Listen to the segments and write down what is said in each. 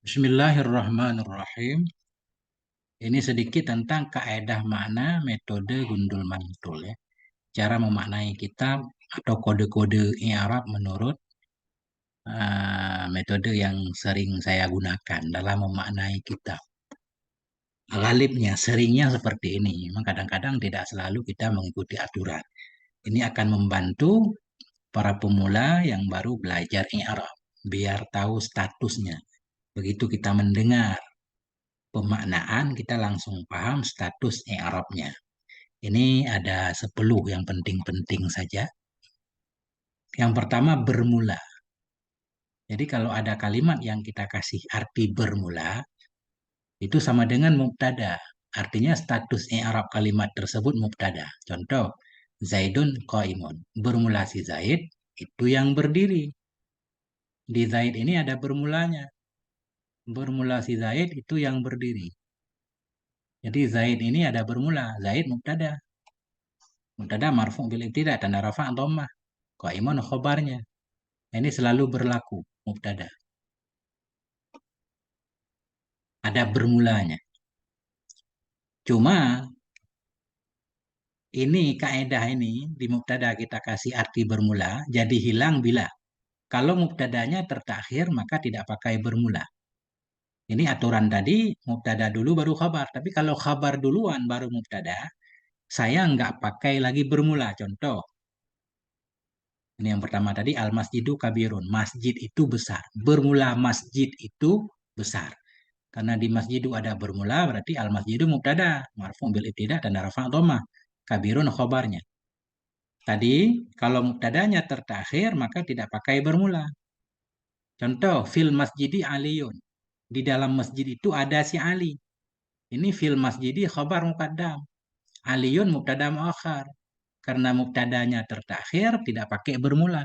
Bismillahirrahmanirrahim. Ini sedikit tentang kaedah makna metode gundul mantul ya. Cara memaknai kitab atau kode-kode i'rab menurut metode yang sering saya gunakan dalam memaknai kitab. Ghalibnya, seringnya seperti ini. Memang kadang-kadang tidak selalu kita mengikuti aturan. Ini akan membantu para pemula yang baru belajar i'rab biar tahu statusnya. Begitu kita mendengar pemaknaan, kita langsung paham status i'rabnya. Ini ada 10 yang penting-penting saja. Yang pertama, bermula. Jadi kalau ada kalimat yang kita kasih arti bermula, itu sama dengan mubtada. Artinya status i'rab kalimat tersebut mubtada. Contoh, Zaidun qaimun. Bermula si Zaid, itu yang berdiri. Di Zaid ini ada bermulanya. Bermula si Zaid itu yang berdiri. Jadi Zaid ini ada bermula. Zaid mubtada. Mubtada marfu' bil ibtida, tanda rafa' dhammah. Qaimun khobarnya. Ini selalu berlaku mubtada. Ada bermulanya. Cuma ini kaedah ini di mubtada kita kasih arti bermula jadi hilang bila kalau mubtadanya tertakhir maka tidak pakai bermula. Ini aturan tadi mubtada dulu baru khabar. Tapi kalau khabar duluan baru mubtada, saya nggak pakai lagi bermula. Contoh, ini yang pertama tadi al-masjidu kabirun. Masjid itu besar. Bermula masjid itu besar. Karena di masjidu ada bermula berarti al-masjidu mubtada. Marfu' bil ibtida dan rafa' dhammah. Kabirun khobarnya. Tadi kalau mubtadanya tertakhir maka tidak pakai bermula. Contoh fil masjidi aliyun. Di dalam masjid itu ada si Ali. Ini fil masjidi khobar muqaddam. Aliyun mubtada muakhar. Karena mubtadanya tertakhir tidak pakai bermula.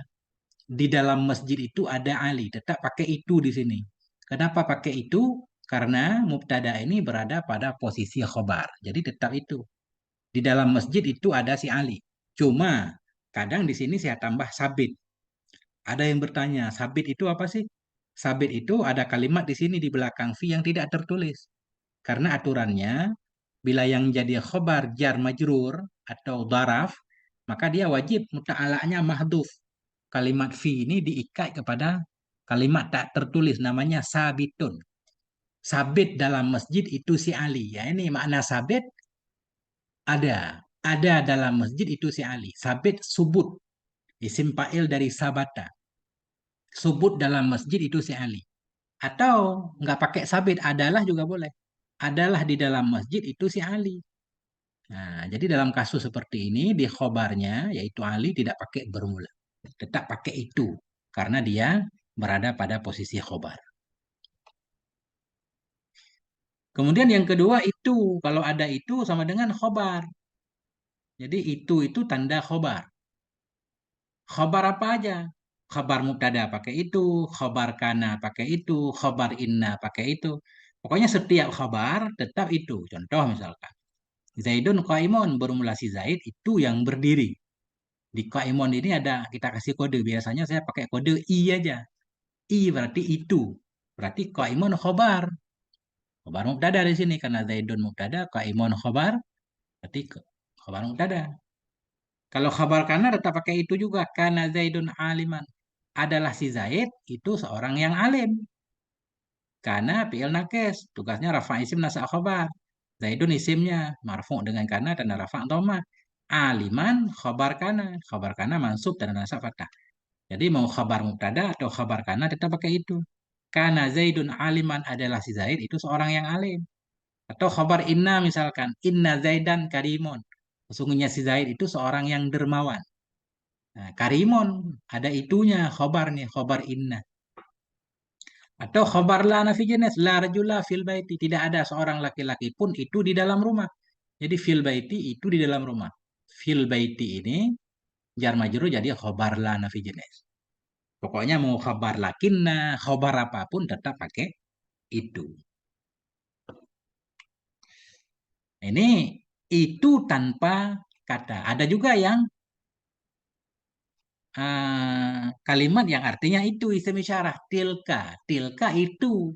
Di dalam masjid itu ada Ali, tetap pakai itu di sini. Kenapa pakai itu? Karena mubtada ini berada pada posisi khobar. Jadi tetap itu. Di dalam masjid itu ada si Ali. Cuma kadang di sini saya tambah sabit. Ada yang bertanya, sabit itu apa sih? Sabit itu ada kalimat di sini di belakang fi yang tidak tertulis. Karena aturannya, bila yang jadi khobar jar majrur atau daraf, maka dia wajib muta'alanya mahduf. Kalimat fi ini diikat kepada kalimat tak tertulis namanya sabitun. Sabit dalam masjid itu si Ali. Ya ini makna sabit ada. Ada dalam masjid itu si Ali. Sabit subut. Isim fa'il dari sabata. Subut dalam masjid itu si Ali. Atau nggak pakai sabit, adalah juga boleh. Adalah di dalam masjid itu si Ali. Nah, jadi dalam kasus seperti ini, di khobarnya, yaitu Ali tidak pakai bermula. Tetap pakai itu. Karena dia berada pada posisi khobar. Kemudian yang kedua itu, kalau ada itu sama dengan khobar. Jadi itu tanda khobar. Khobar apa aja? Khobar mubtada pakai itu, khobar kana pakai itu, khobar inna pakai itu. Pokoknya setiap khobar tetap itu. Contoh misalkan, Zaidun qaimun bermula si Zaid itu yang berdiri. Di qaimun ini ada kita kasih kode. Biasanya saya pakai kode I aja. I berarti itu. Berarti qaimun khobar. Khobar mubtada di sini karena Zaidun mubtada, qaimun khobar, berarti khobar mubtada. Kalau khabar kana tetap pakai itu juga. Kana Zaidun aliman. Adalah si Zaid itu seorang yang alim. Kana fi'il nakes. Tugasnya rafa isim nasa khabar. Zaidun isimnya. Marfu dengan kana dan rafa dhamma. Aliman khabar kana. Khabar kana mansub dan nasa fathah. Jadi mau khabar mubtada atau khabar kana tetap pakai itu. Kana Zaidun aliman adalah si Zaid itu seorang yang alim. Atau khabar inna misalkan. Inna Zaidan karimun. Sesungguhnya si Zaid itu seorang yang dermawan. Nah, karimon ada itunya khobarnya khobar inna atau khobar la nafi jenis la rajula fil baiti tidak ada seorang laki-laki pun itu di dalam rumah. Jadi fil baiti itu di dalam rumah. Fil baiti ini jar majrur jadi khobar la nafi jenis. Pokoknya mau khobar lakinna, khobar apapun tetap pakai itu. Ini itu tanpa kata. Ada juga yang kalimat yang artinya itu isim isyarah tilka tilka itu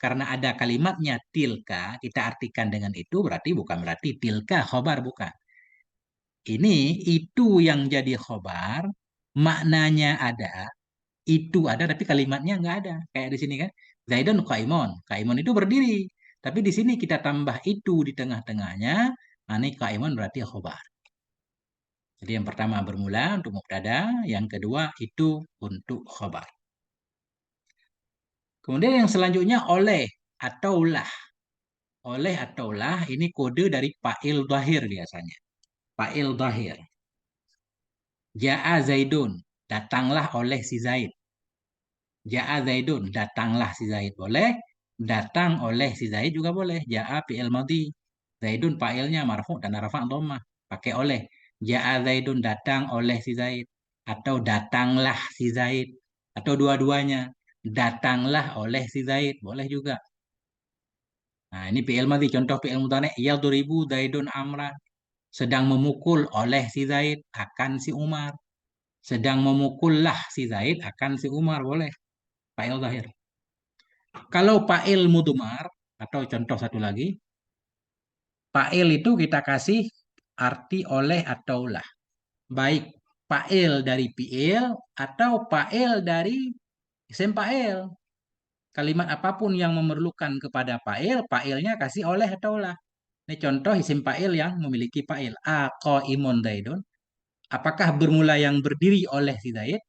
karena ada kalimatnya tilka, kita artikan dengan itu bukan berarti tilka khobar, bukan. Ini itu yang jadi khobar, maknanya ada, itu ada tapi kalimatnya nggak ada. Kayak di sini kan, Zaidun Qaimon. Qaimon itu berdiri. Tapi di sini kita tambah itu di tengah-tengahnya, nah ini Qaimon berarti khobar. Jadi yang pertama bermula untuk mubtada, yang kedua itu untuk khobar. Kemudian yang selanjutnya oleh atau lah. Oleh atau lah ini kode dari fa'il dhahir biasanya. Fa'il dhahir. Ja'a Zaidun, datanglah oleh si Zaid. Ja'a Zaidun, datanglah si Zaid. Boleh. Datang oleh si Zaid juga boleh. Ja'a fi'il madhi. Zaidun fa'ilnya marfu dan rafa' dhammah. Pakai oleh. Ja'a Zaidun, datang oleh si Zaid. Atau datanglah si Zaid. Atau dua-duanya. Datanglah oleh si Zaid. Boleh juga. Nah, ini fi'il madhi. Contoh fi'il mudhari'. Yadribu Zaidun Amran. Sedang memukul oleh si Zaid akan si Umar. Sedang memukullah si Zaid akan si Umar. Boleh. Fa'il zahir. Kalau fa'il mudmar atau contoh satu lagi, fa'il itu kita kasih arti oleh atau lah. Baik fa'il dari fi'il atau fa'il dari isim fa'il. Kalimat apapun yang memerlukan kepada fa'il, fa'ilnya kasih oleh atau lah. Ini contoh isim fa'il yang memiliki fa'il. Qaimun Zaidun. Apakah bermula yang berdiri oleh si Zaid?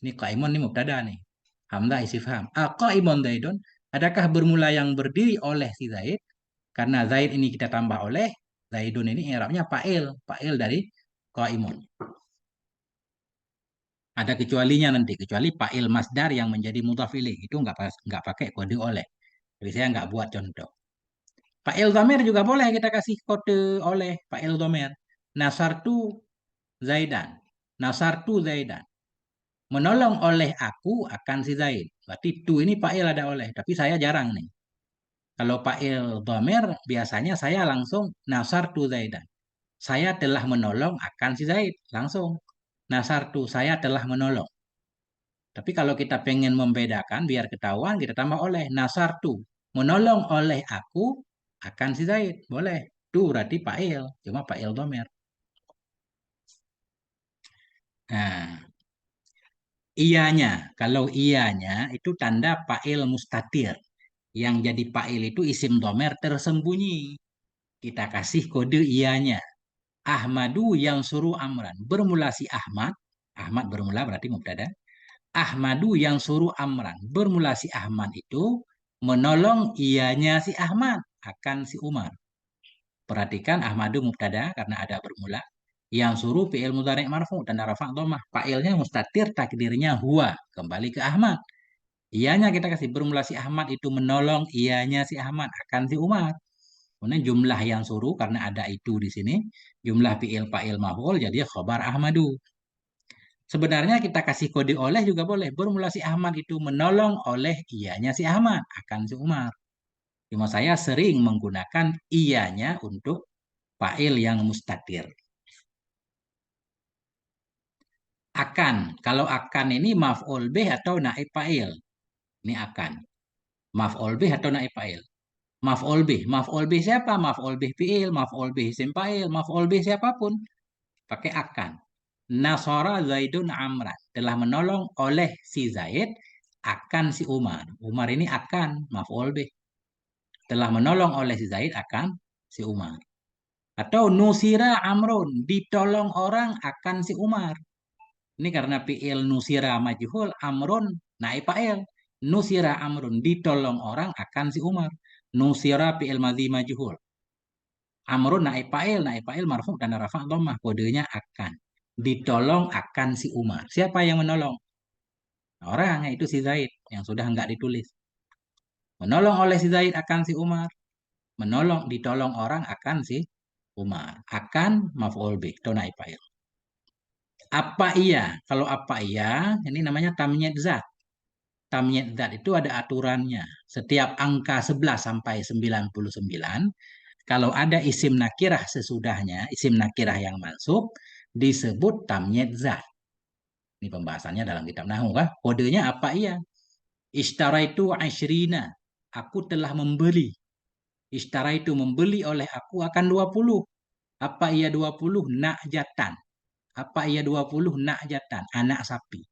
Ini qaimun ini mubtada nih. Hamzah istifham. Qaimun Zaidun. Adakah bermula yang berdiri oleh si Zaid? Karena Zaid ini kita tambah oleh Zaidun ini i'rabnya fa'il, fa'il dari qaimun. Ada kecualinya nanti, kecuali fa'il masdar yang menjadi mudhaf ilaih itu nggak pakai kode oleh. Jadi saya nggak buat contoh. Fa'il dhamir juga boleh kita kasih kode oleh fa'il dhamir. Nasartu Zaidan. Nasartu Zaidan. Menolong oleh aku akan si Zaid. Berarti tu ini fa'il ada oleh, tapi saya jarang nih. Kalau fa'il dhamir biasanya saya langsung nasartu Zaidan. Saya telah menolong akan si Zaid. Langsung. Nasartu, saya telah menolong. Tapi kalau kita pengen membedakan, biar ketahuan, kita tambah oleh. Nasartu, menolong oleh aku akan si Zaid. Boleh. Itu berarti fa'il. Cuma fa'il dhamir. Nah, iyanya. Kalau iyanya itu tanda fa'il mustatir. Yang jadi fa'il itu isim dhamir tersembunyi. Kita kasih kode iyanya. Ahmadu yang suruh Amran. Bermula si Ahmad. Ahmad bermula berarti mubtada. Ahmadu yang suruh Amran. Bermula si Ahmad itu menolong ianya si Ahmad akan si Umar. Perhatikan Ahmadu mubtada karena ada bermula. Yang suruh fi'il mudhari' marfu dan rafa' dhammah. Fa'ilnya mustatir takdirnya huwa. Kembali ke Ahmad. Ianya kita kasih bermula si Ahmad itu menolong ianya si Ahmad akan si Umar. Kemudian jumlah yang suruh karena ada itu di sini. Jumlah fi'il fa'il maf'ul jadi khobar Ahmadu. Sebenarnya kita kasih kode oleh juga boleh. Bermula si Ahmad itu menolong oleh ianya si Ahmad akan si Umar. Cuma saya sering menggunakan ianya untuk fa'il yang mustatir. Akan. Kalau akan ini maf'ul bih atau naib fa'il. Ini akan. Maf'ul bih atau naib fa'il. Maf'ul bih. Maf'ul bih siapa? Maf'ul bih fi'il, maf'ul bih isim fa'il, maf'ul bih siapapun. Pakai akan. Nasara Zaidun Amran. Telah menolong oleh si Zaid akan si Umar. Umar ini akan, maf'ul bih. Telah menolong oleh si Zaid akan si Umar. Atau nusira Amrun. Ditolong orang akan si Umar. Ini karena fi'il nusira majhul, Amrun naib fa'il. Nusira Amrun. Ditolong orang akan si Umar. Nusira fi'il madhi majhul. Amrun naib fa'il marfu dan rafa' dhammah. Kodenya akan. Ditolong akan si Umar. Siapa yang menolong? Orang itu si Zaid yang sudah enggak ditulis. Menolong oleh si Zaid akan si Umar. Menolong, ditolong orang akan si Umar. Akan maf'ul bih, atau naib fa'il. Apa iya? Kalau apa iya, ini namanya tamyiz zat. Tamyiz zat itu ada aturannya. Setiap angka 11 sampai 99, kalau ada isim nakirah sesudahnya, isim nakirah yang masuk, disebut tamyiz zat. Ini pembahasannya dalam kitab Nahwu, kah? Kodenya apa iya? Ishtaraitu asyrina. Aku telah membeli. Ishtara itu membeli oleh aku akan 20. Apa ia 20? Nak jatan. Apa ia 20? Nak jatan. Anak sapi.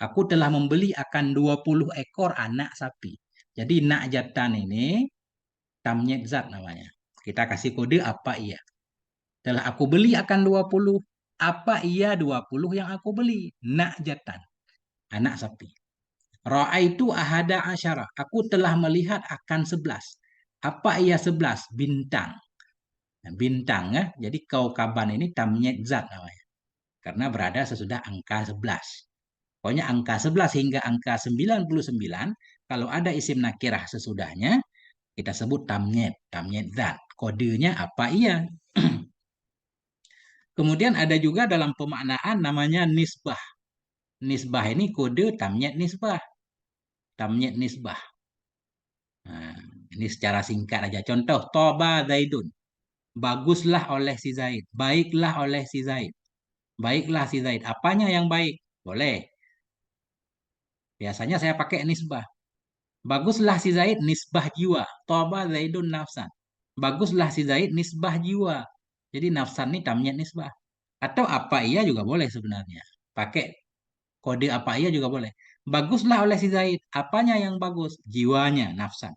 Aku telah membeli akan 20 ekor anak sapi. Jadi nak jatan ini tamyiz zat namanya. Kita kasih kode apa ia. Telah aku beli akan 20. Apa ia 20 yang aku beli? Nak jatan. Anak sapi. Ra'aitu ahada asyara. Aku telah melihat akan 11. Apa ia 11? Bintang. Nah, bintang ya. Jadi kaukaban ini tamyiz zat namanya. Karena berada sesudah angka 11. Pokoknya angka 11 hingga angka 99, kalau ada isim nakirah sesudahnya, kita sebut tamyiz, tamyiz zat. Kodenya apa iya? Kemudian ada juga dalam pemaknaan namanya nisbah. Nisbah ini kode tamyiz nisbah. Tamyiz nisbah. Nah, ini secara singkat aja. Contoh, Toba Zaidun. Baguslah oleh si Zaid. Baiklah oleh si Zaid. Baiklah si Zaid. Apanya yang baik? Boleh. Biasanya saya pakai nisbah. Baguslah si Zaid nisbah jiwa. Toba Zaidun nafsan. Baguslah si Zaid nisbah jiwa. Jadi nafsan ini tamyiz nisbah. Atau apa iya juga boleh sebenarnya. Pakai kode apa iya juga boleh. Baguslah oleh si Zaid. Apanya yang bagus? Jiwanya, nafsan.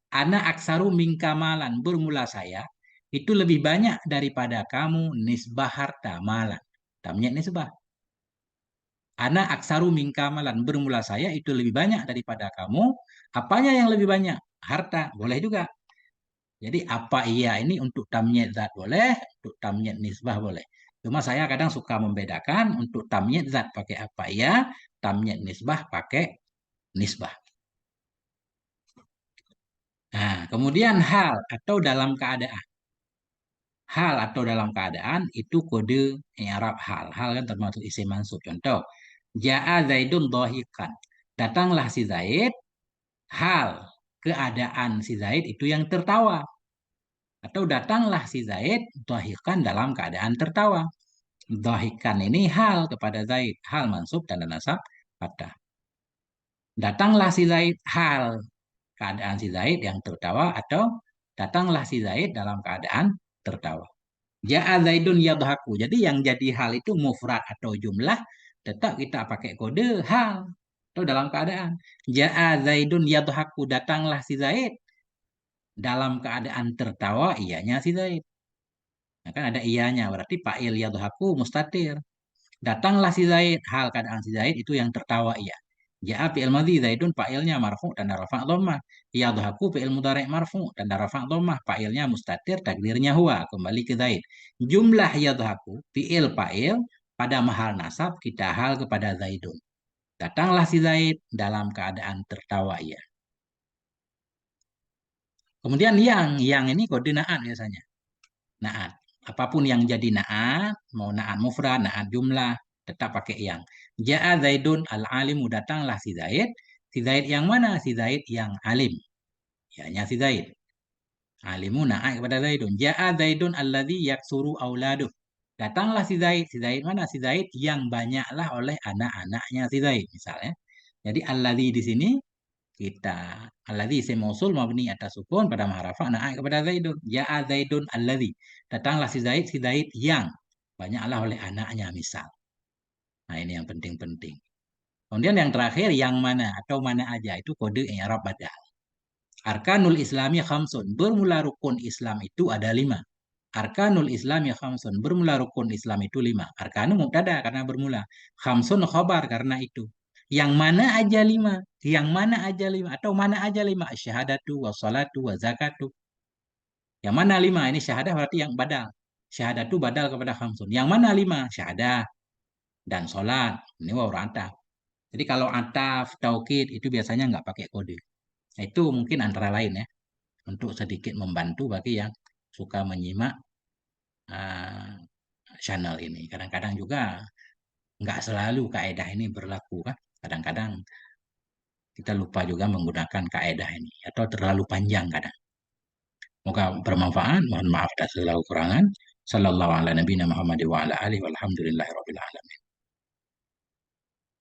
Ana aksaru mingkamalan. Bermula saya. Itu lebih banyak daripada kamu nisbah harta malan. Tamyiz nisbah. Ana aksaru mingkamalan. Bermula saya itu lebih banyak daripada kamu. Apanya yang lebih banyak? Harta. Boleh juga. Jadi apa iya ini untuk tamyiz zat boleh, untuk tamyiz nisbah boleh. Cuma saya kadang suka membedakan untuk tamyiz zat pakai apa iya, tamyiz nisbah pakai nisbah. Nah, kemudian hal atau dalam keadaan. Hal atau dalam keadaan itu kode i'rab hal. Hal kan termasuk isim mansub. Contoh, Ja'a Zaidun dhahikan. Datanglah si Zaid, hal keadaan si Zaid itu yang tertawa. Atau datanglah si Zaid dhahikan dalam keadaan tertawa. Dhahikan ini hal kepada Zaid. Hal mansub dan nasab fathah. Datanglah si Zaid hal keadaan si Zaid yang tertawa atau datanglah si Zaid dalam keadaan tertawa. Ja'a Zaidun yadhaku. Jadi yang jadi hal itu mufrad atau jumlah tetap kita pakai kode hal atau dalam keadaan. Ja'a Zaidun yadhaku. Datanglah si Zaid dalam keadaan tertawa, ianya si Zaid. Nah, kan ada iyanya, berarti fa'il yadhaku mustatir. Datanglah si Zaid, hal keadaan si Zaid itu yang tertawa iya. Ja'a fi'il madhi, Zaidun fa'ilnya marfu dan rafa' dhammah. Yadhaku fi'il mudhari' marfu dan rafa' dhammah. Fa'ilnya mustatir, takdirnya huwa, kembali ke Zaid. Jumlah yadhaku, fi'il fa'il, pada mahal nasab kita hal kepada Zaidun. Datanglah si Zaid dalam keadaan tertawa iya. Kemudian yang ini kode naat biasanya. Naat. Apapun yang jadi naat, mau naat mufrad, naat jumlah, tetap pakai yang. Ja'a Zaidun al-alimu, datanglah si Zaid. Si Zaid yang mana? Si Zaid yang alim. Ianya si Zaid. Alimu naat kepada Zaidun. Ja'a Zaidun alladhi yaksuru auladuh. Datanglah si Zaid. Si Zaid mana? Si Zaid yang banyaklah oleh anak-anaknya si Zaid misalnya. Jadi alladhi di sini kita alladzi isim mausul mabni atas sukun pada maharafa naik kepada Zaidun. Ja'a Zaidun alladzi. Datanglah si Zaid yang banyaklah oleh anaknya misal. Nah, ini yang penting-penting. Kemudian yang terakhir yang mana atau mana aja itu kode i'rab badal. Arkanul Islami khamsun. Bermula rukun Islam itu ada 5. Arkanul Islami khamsun. Bermula rukun Islam itu 5. Arkanu mubtada karena bermula. Khamsun khobar karena itu. Yang mana aja 5? Yang mana aja 5? Atau mana aja 5? Syahadatu, wassalatu, wazakatu. Yang mana 5? Ini syahadah berarti yang badal. Syahadatu badal kepada khamsun. Yang mana 5? Syahadah dan sholat. Ini waw ataf. Jadi kalau ataf, taukid itu biasanya nggak pakai kode. Nah, itu mungkin antara lain ya. Untuk sedikit membantu bagi yang suka menyimak uh, channel ini. Kadang-kadang juga nggak selalu kaedah ini berlaku kan. Kadang-kadang kita lupa juga menggunakan kaedah ini atau terlalu panjang kadang. Semoga bermanfaat. Mohon maaf atas segala kekurangan. Sallallahu ala nabiyina Muhammad wa ala alihi walhamdulillahi rabbil alamin.